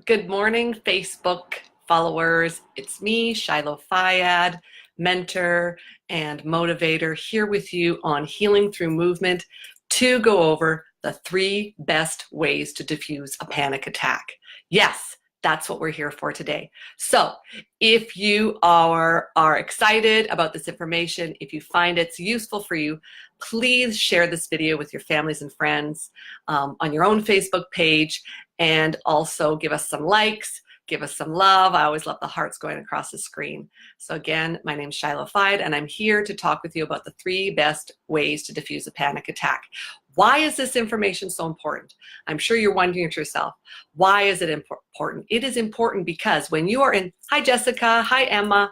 Good morning, Facebook followers. It's me, Shyloe Fayad, mentor and motivator, here with you on Healing Through Movement to go over the 3 best ways to diffuse a panic attack. Yes, that's what we're here for today. So if you are excited about this information, if you find it's useful for you, please share this video with your families and friends on your own Facebook page, and also give us some likes, give us some love. I always love the hearts going across the screen. So again, my name is Shyloe Fayad, and I'm here to talk with you about the 3 best ways to diffuse a panic attack. Why is this information so important? I'm sure you're wondering to yourself, why is it important? It is important because when you are in, hi Jessica, hi Emma,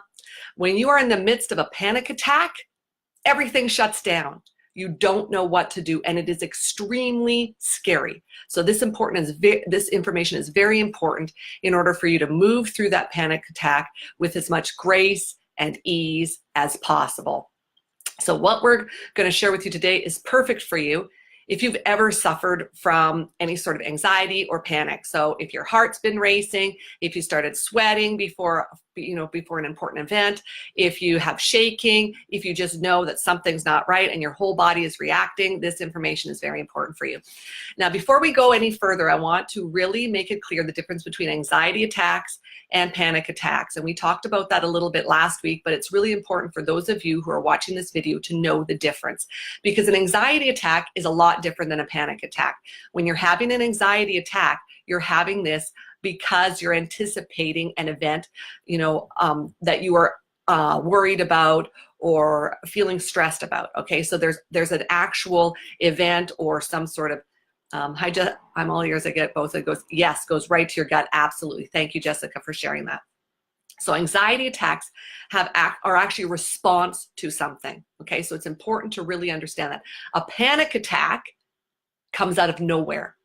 when you are in the midst of a panic attack, everything shuts down. You don't know what to do, and it is extremely scary. So this information is very important in order for you to move through that panic attack with as much grace and ease as possible. So what we're going to share with you today is perfect for you if you've ever suffered from any sort of anxiety or panic. So if your heart's been racing, if you started sweating before an important event, if you have shaking, if you just know that something's not right and your whole body is reacting, this information is very important for you. Now, before we go any further, I want to really make it clear the difference between anxiety attacks and panic attacks. And we talked about that a little bit last week, but it's really important for those of you who are watching this video to know the difference, because an anxiety attack is a lot different than a panic attack. When you're having an anxiety attack, you're having this because you're anticipating an event, that you are worried about or feeling stressed about. Okay, so there's an actual event or some sort of I'm all ears. I get both. It goes, yes, goes right to your gut. Absolutely. Thank you, Jessica, for sharing that. So anxiety attacks are actually a response to something. Okay, so it's important to really understand that. A panic attack comes out of nowhere.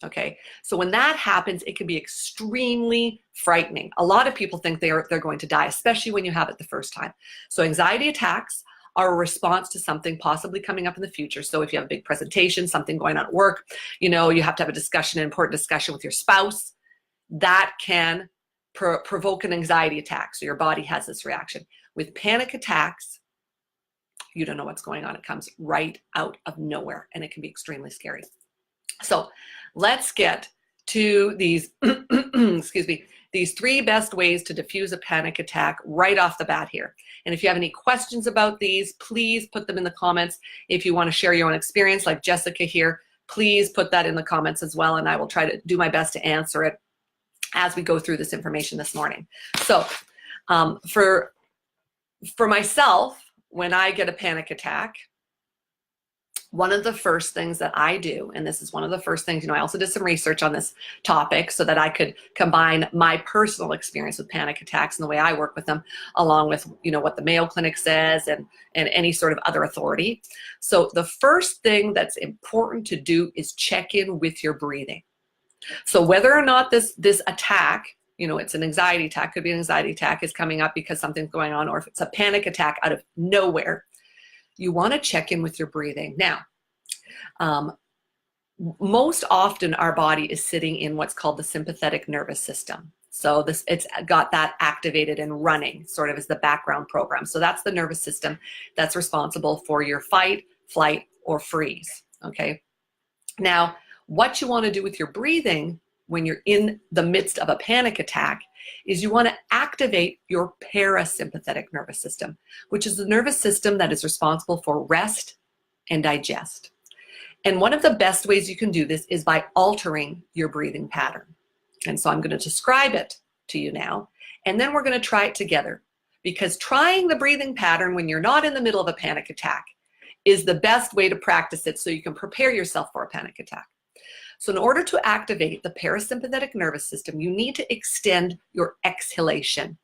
Okay, so when that happens, it can be extremely frightening. A lot of people think they're going to die, especially when you have it the first time. So anxiety attacks are a response to something possibly coming up in the future. So if you have a big presentation, something going on at work, you have to have an important discussion with your spouse, that can provoke an anxiety attack. So your body has this reaction. With panic attacks, you don't know what's going on. It comes right out of nowhere, and it can be extremely scary. So let's get to these, excuse me, these 3 best ways to diffuse a panic attack right off the bat here. And if you have any questions about these, please put them in the comments. If you want to share your own experience, like Jessica here, please put that in the comments as well, and I will try to do my best to answer it as we go through this information this morning. So for myself, when I get a panic attack, one of the first things that I do, and this is one of the first things, I also did some research on this topic so that I could combine my personal experience with panic attacks and the way I work with them, along with, what the Mayo Clinic says and any sort of other authority. So the first thing that's important to do is check in with your breathing. So whether or not this attack, it's an anxiety attack, could be an anxiety attack is coming up because something's going on, or if it's a panic attack out of nowhere, you want to check in with your breathing. Now, most often our body is sitting in what's called the sympathetic nervous system. So it's got that activated and running sort of as the background program. So that's the nervous system that's responsible for your fight, flight, or freeze. Okay. Now, what you want to do with your breathing when you're in the midst of a panic attack is you want to activate your parasympathetic nervous system, which is the nervous system that is responsible for rest and digest. And one of the best ways you can do this is by altering your breathing pattern. And so I'm going to describe it to you now, and then we're going to try it together, because trying the breathing pattern when you're not in the middle of a panic attack is the best way to practice it so you can prepare yourself for a panic attack. So in order to activate the parasympathetic nervous system, you need to extend your exhalation.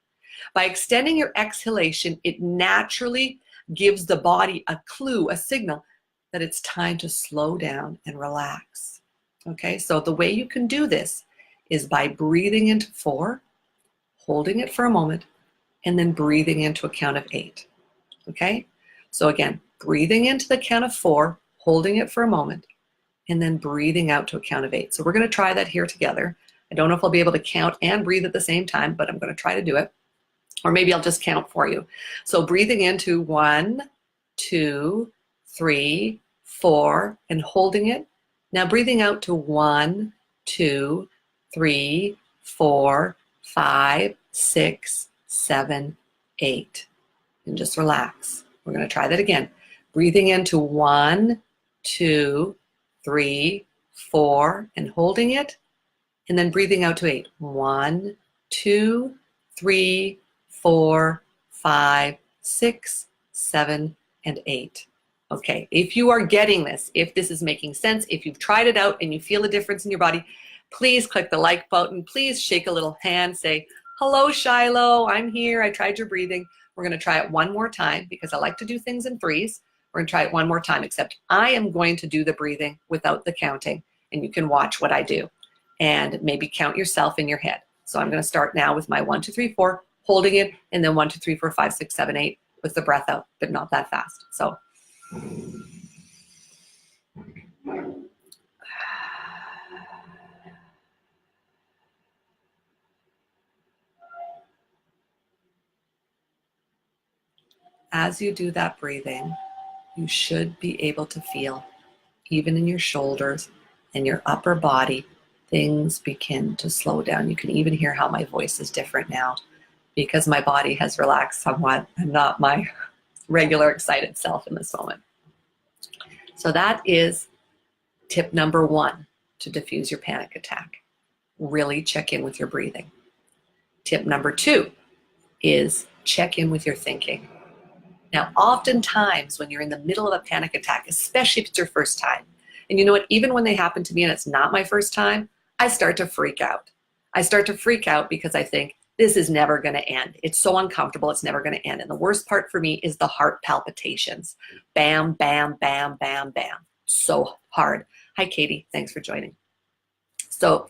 By extending your exhalation, it naturally gives the body a clue, a signal that it's time to slow down and relax. Okay, so the way you can do this is by breathing into 4, holding it for a moment, and then breathing into a count of 8. Okay, so again, breathing into the count of 4, holding it for a moment, and then breathing out to a count of 8. So we're going to try that here together. I don't know if I'll be able to count and breathe at the same time, but I'm going to try to do it. Or maybe I'll just count for you. So breathing into 1, 2, 3, 4, and holding it. Now breathing out to 1, 2, 3, 4, 5, 6, 7, 8. And just relax. We're going to try that again. Breathing into 1, 2, 3, 4, and holding it. And then breathing out to 8. 1, 2, 3, 4, 5, 6, 7, and 8. Okay, if you are getting this, if this is making sense, if you've tried it out and you feel a difference in your body, please click the like button. Please shake a little hand. Say, hello, Shyloe. I'm here. I tried your breathing. We're going to try it one more time because I like to do things in threes. We're going to try it one more time, except I am going to do the breathing without the counting, and you can watch what I do and maybe count yourself in your head. So I'm going to start now with my 1, 2, 3, 4, holding it, and then 1, 2, 3, 4, 5, 6, 7, 8 with the breath out, but not that fast. So as you do that breathing, you should be able to feel, even in your shoulders and your upper body, things begin to slow down. You can even hear how my voice is different now because my body has relaxed somewhat. I'm not my regular excited self in this moment. So that is tip number 1 to diffuse your panic attack. Really check in with your breathing. Tip number 2 is check in with your thinking. Now, oftentimes when you're in the middle of a panic attack, especially if it's your first time, and you know what, even when they happen to me and it's not my first time, I start to freak out. I start to freak out because I think this is never going to end. It's so uncomfortable, it's never going to end. And the worst part for me is the heart palpitations. Bam, bam, bam, bam, bam. So hard. Hi, Katie. Thanks for joining. So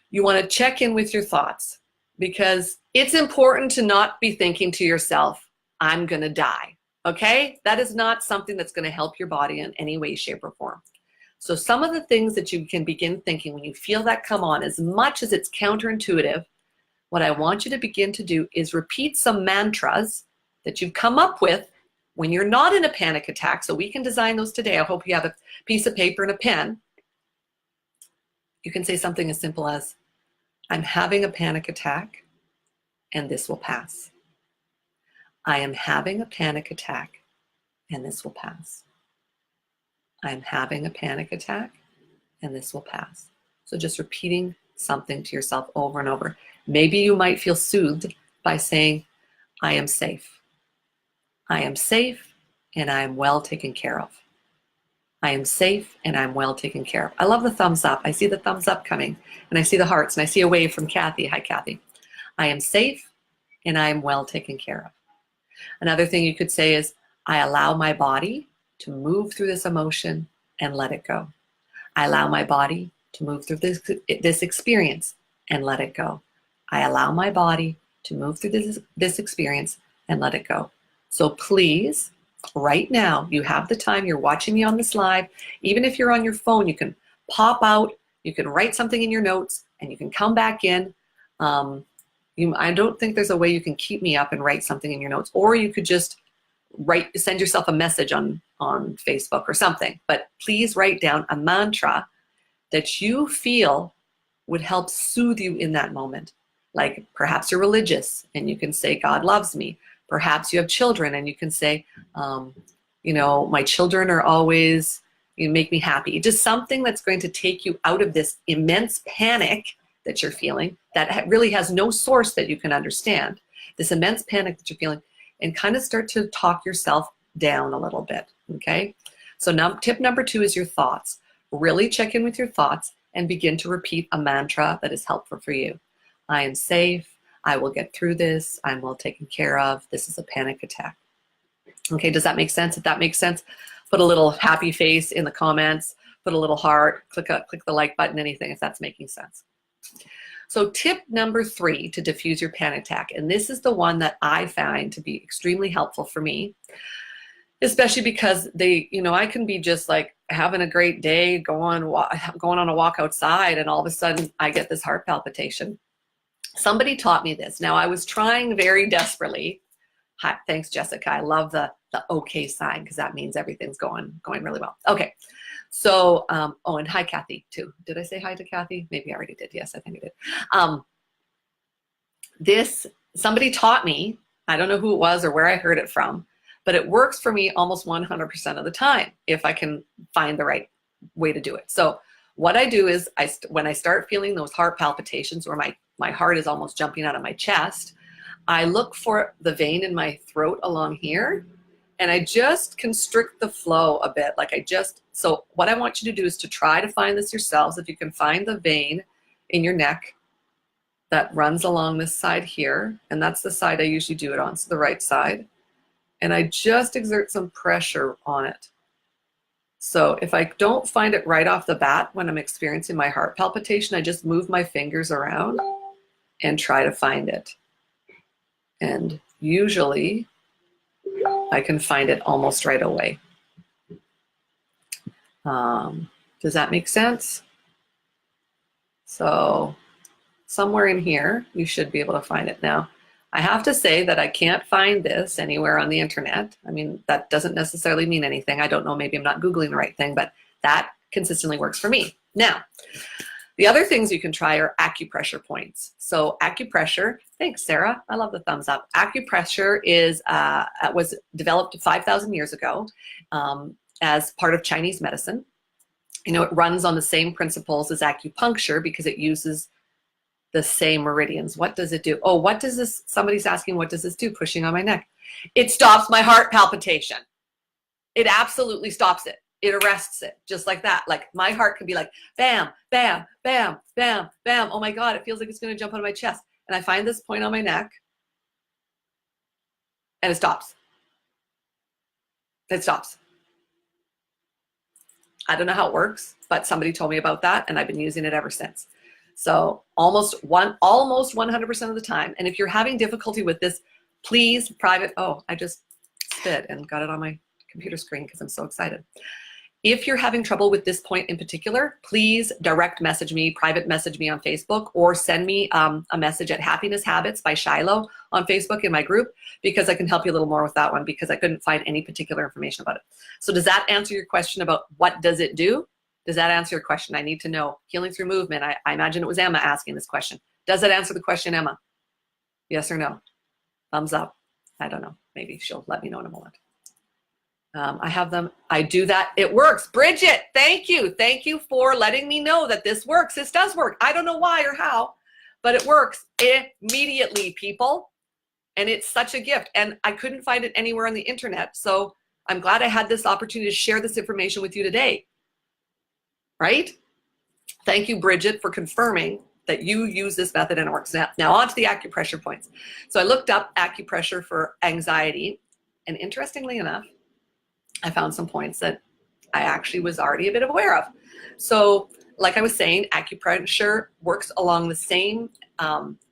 you want to check in with your thoughts because it's important to not be thinking to yourself, I'm going to die. Okay? That is not something that's going to help your body in any way, shape, or form. So some of the things that you can begin thinking when you feel that come on, as much as it's counterintuitive, what I want you to begin to do is repeat some mantras that you've come up with when you're not in a panic attack. So we can design those today. I hope you have a piece of paper and a pen. You can say something as simple as, I'm having a panic attack and this will pass. I am having a panic attack and this will pass. I'm having a panic attack and this will pass. So just repeating something to yourself over and over. Maybe you might feel soothed by saying, I am safe. I am safe and I am well taken care of. I am safe and I'm well taken care of. I love the thumbs up. I see the thumbs up coming and I see the hearts and I see a wave from Kathy. Hi, Kathy. I am safe and I am well taken care of. Another thing you could say is, I allow my body to move through this emotion and let it go. I allow my body to move through this experience and let it go. I allow my body to move through this experience and let it go. So please, right now, you have the time, you're watching me on this live. Even if you're on your phone, you can pop out, you can write something in your notes, and you can come back in. I don't think there's a way you can keep me up and write something in your notes, or you could just send yourself a message on Facebook or something. But please write down a mantra that you feel would help soothe you in that moment. Like perhaps you're religious and you can say, God loves me. Perhaps you have children and you can say, my children are always, make me happy. Just something that's going to take you out of this immense panic that you're feeling that really has no source that you can understand. This immense panic that you're feeling, and kind of start to talk yourself down a little bit, okay? So now tip number 2 is your thoughts. Really check in with your thoughts and begin to repeat a mantra that is helpful for you. I am safe. I will get through this. I'm well taken care of. This is a panic attack. Okay, does that make sense? If that makes sense, put a little happy face in the comments, put a little heart, click the like button, anything if that's making sense. So tip number 3 to diffuse your panic attack, and this is the one that I find to be extremely helpful for me, especially because I can be just like having a great day, going on a walk outside, and all of a sudden I get this heart palpitation. Somebody taught me this. Now I was trying very desperately. Hi, thanks, Jessica. I love the okay sign because that means everything's going really well. Okay. So, oh, and hi, Kathy, too. Did I say hi to Kathy? Maybe I already did. Yes, I think I did. Somebody taught me, I don't know who it was or where I heard it from, but it works for me almost 100% of the time if I can find the right way to do it. So what I do is when I start feeling those heart palpitations where my heart is almost jumping out of my chest, I look for the vein in my throat along here, and I just constrict the flow a bit. So what I want you to do is to try to find this yourselves. If you can find the vein in your neck that runs along this side here, and that's the side I usually do it on, so the right side. And I just exert some pressure on it. So if I don't find it right off the bat when I'm experiencing my heart palpitation, I just move my fingers around and try to find it. And usually I can find it almost right away. Does that make sense? So somewhere in here, you should be able to find it. Now, I have to say that I can't find this anywhere on the internet. I mean, that doesn't necessarily mean anything. I don't know, maybe I'm not Googling the right thing, but that consistently works for me. Now, the other things you can try are acupressure points. So acupressure, thanks, Sarah. I love the thumbs up. Acupressure was developed 5,000 years ago as part of Chinese medicine. You know, it runs on the same principles as acupuncture because it uses the same meridians. What does it do? Oh, what does this, somebody's asking, what does this do? Pushing on my neck. It stops my heart palpitation. It absolutely stops it. It arrests it just like that. Like my heart can be like, bam, bam, bam, bam, bam. Oh my God, it feels like it's going to jump out of my chest. And I find this point on my neck and it stops. It stops. I don't know how it works, but somebody told me about that and I've been using it ever since. So almost 100% of the time. And if you're having difficulty with this, please I just spit and got it on my computer screen because I'm so excited. If you're having trouble with this point in particular, please direct message me, private message me on Facebook, or send me a message at Happiness Habits by Shyloe on Facebook in my group, because I can help you a little more with that one because I couldn't find any particular information about it. So does that answer your question about what does it do? Does that answer your question? I need to know. Healing through movement. I imagine it was Emma asking this question. Does it answer the question, Emma? Yes or no? Thumbs up. I don't know. Maybe she'll let me know in a moment. I have them. I do that. It works. Bridget, thank you. Thank you for letting me know that this works. This does work. I don't know why or how, but it works immediately, people. And it's such a gift. And I couldn't find it anywhere on the internet. So I'm glad I had this opportunity to share this information with you today. Right? Thank you, Bridget, for confirming that you use this method and it works. Now on to the acupressure points. So I looked up acupressure for anxiety, and interestingly enough, I found some points that I actually was already a bit aware of. So like I was saying, acupressure works along the same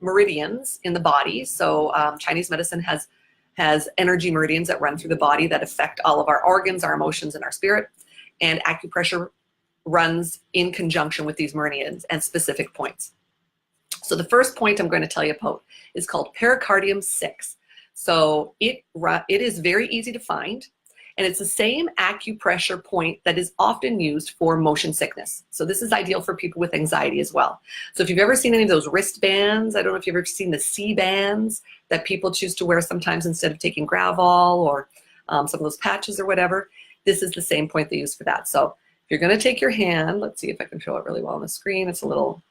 meridians in the body. So Chinese medicine has energy meridians that run through the body that affect all of our organs, our emotions, and our spirit. And acupressure runs in conjunction with these meridians and specific points. So the first point I'm going to tell you about is called pericardium 6. So it is very easy to find, and it's the same acupressure point that is often used for motion sickness. So this is ideal for people with anxiety as well. So if you've ever seen any of those wristbands, I don't know if you've ever seen the C-bands that people choose to wear sometimes instead of taking Gravol or some of those patches or whatever, this is the same point they use for that. So if you're going to take your hand, let's see if I can show it really well on the screen. It's a little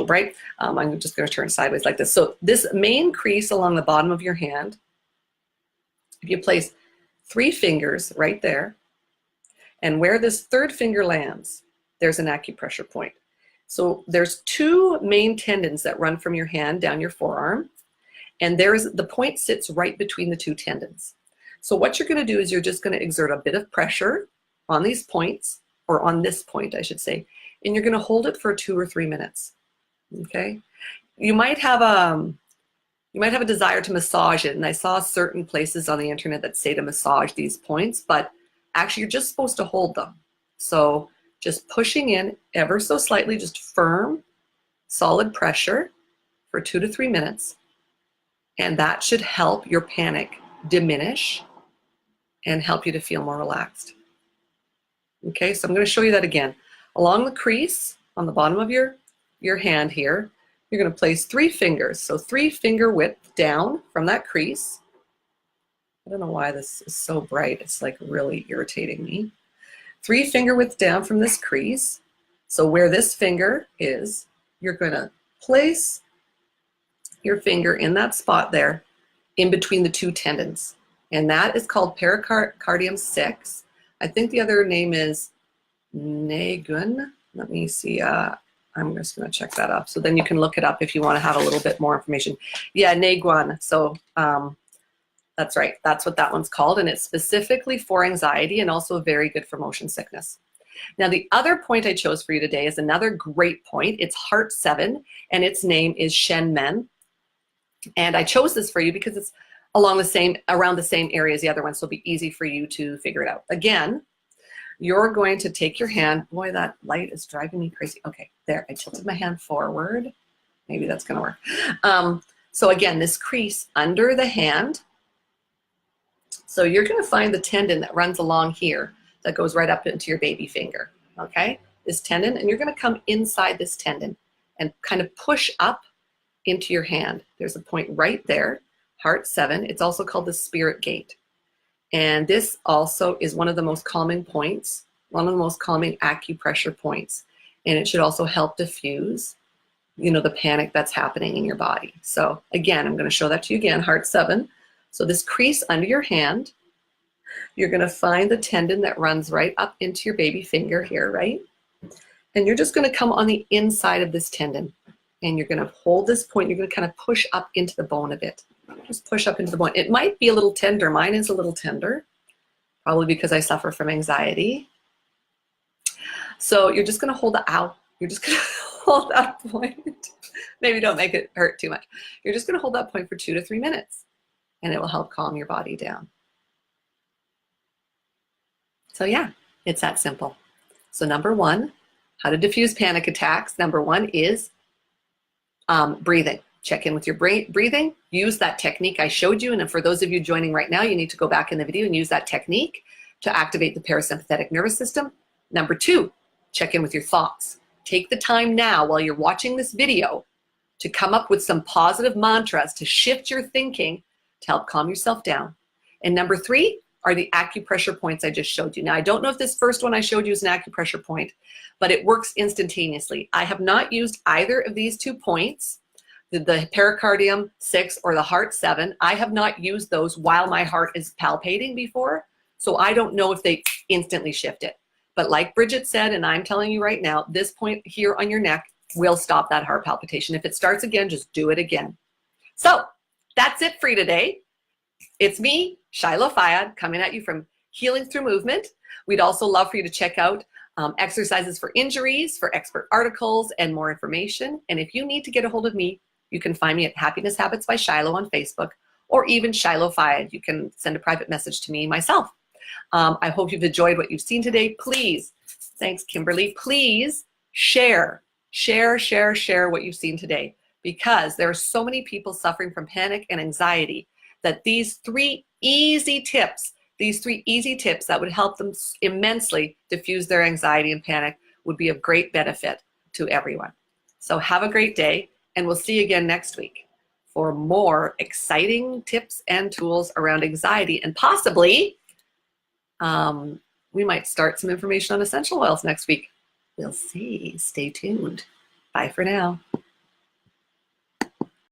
bright. I'm just going to turn sideways like this. So this main crease along the bottom of your hand, if you place 3 fingers right there, and where this third finger lands, there's an acupressure point. So there's 2 main tendons that run from your hand down your forearm, and the point sits right between the 2 tendons. So what you're going to do is you're just going to exert a bit of pressure on these points, or on this point, I should say, and you're going to hold it for 2 or 3 minutes. Okay? You might have a desire to massage it, and I saw certain places on the internet that say to massage these points, but Actually, you're just supposed to hold them. So just pushing in ever so slightly, just firm, solid pressure for 2 to 3 minutes. And that should help your panic diminish and help you to feel more relaxed. Okay, so I'm going to show you that again. Along the crease on the bottom of your hand here, you're going to place 3 fingers. So 3 finger width down from that crease. I don't know why this is so bright. It's like really irritating me. 3 finger width down from this crease. So where this finger is, you're going to place your finger in that spot there in between the 2 tendons. And that is called pericardium 6. I think the other name is nagun. Let me see. I'm just going to check that up. So then you can look it up if you want to have a little bit more information. Yeah, naguan. So that's right. That's what that one's called. And it's specifically for anxiety and also very good for motion sickness. Now, the other point I chose for you today is another great point. It's heart 7, and its name is Shen Men. And I chose this for you because it's around the same area as the other one, so it'll be easy for you to figure it out. Again, you're going to take your hand. Boy, that light is driving me crazy. Okay, there. I tilted my hand forward. Maybe that's going to work. So again, this crease under the hand. So you're going to find the tendon that runs along here that goes right up into your baby finger. Okay, this tendon, and you're going to come inside this tendon and kind of push up into your hand. There's a point right there, heart 7. It's also called the spirit gate. And this also is one of the most calming points, one of the most calming acupressure points. And it should also help diffuse, the panic that's happening in your body. So again, I'm going to show that to you again, heart 7. So this crease under your hand, you're going to find the tendon that runs right up into your baby finger here, right? And you're just going to come on the inside of this tendon. And you're going to hold this point. You're going to kind of push up into the bone a bit. Just push up into the bone. It might be a little tender. Mine is a little tender, probably because I suffer from anxiety. So you're just going to hold You're just going to hold that point. Maybe don't make it hurt too much. You're just going to hold that point for 2 to 3 minutes, and it will help calm your body down. So yeah, it's that simple. So number 1, how to diffuse panic attacks. Number 1 is breathing. Check in with your breathing. Use that technique I showed you. And for those of you joining right now, you need to go back in the video and use that technique to activate the parasympathetic nervous system. Number 2, check in with your thoughts. Take the time now while you're watching this video to come up with some positive mantras to shift your thinking to help calm yourself down. And number 3 are the acupressure points I just showed you. Now, I don't know if this first one I showed you is an acupressure point, but it works instantaneously. I have not used either of these 2 points, the pericardium 6 or the heart 7. I have not used those while my heart is palpating before, so I don't know if they instantly shift it. But like Bridget said, and I'm telling you right now, this point here on your neck will stop that heart palpitation. If it starts again, just do it again. So that's it for you today. It's me, Shyloe Fayad, coming at you from Healing Through Movement. We'd also love for you to check out exercises for injuries, for expert articles, and more information. And if you need to get a hold of me, you can find me at Happiness Habits by Shyloe on Facebook, or even Shyloe Fayad. You can send a private message to me myself. I hope you've enjoyed what you've seen today. Please, thanks Kimberly, please share what you've seen today, because there are so many people suffering from panic and anxiety that these 3 easy tips that would help them immensely diffuse their anxiety and panic would be of great benefit to everyone. So have a great day, and we'll see you again next week for more exciting tips and tools around anxiety, and possibly we might start some information on essential oils next week. We'll see. Stay tuned. Bye for now.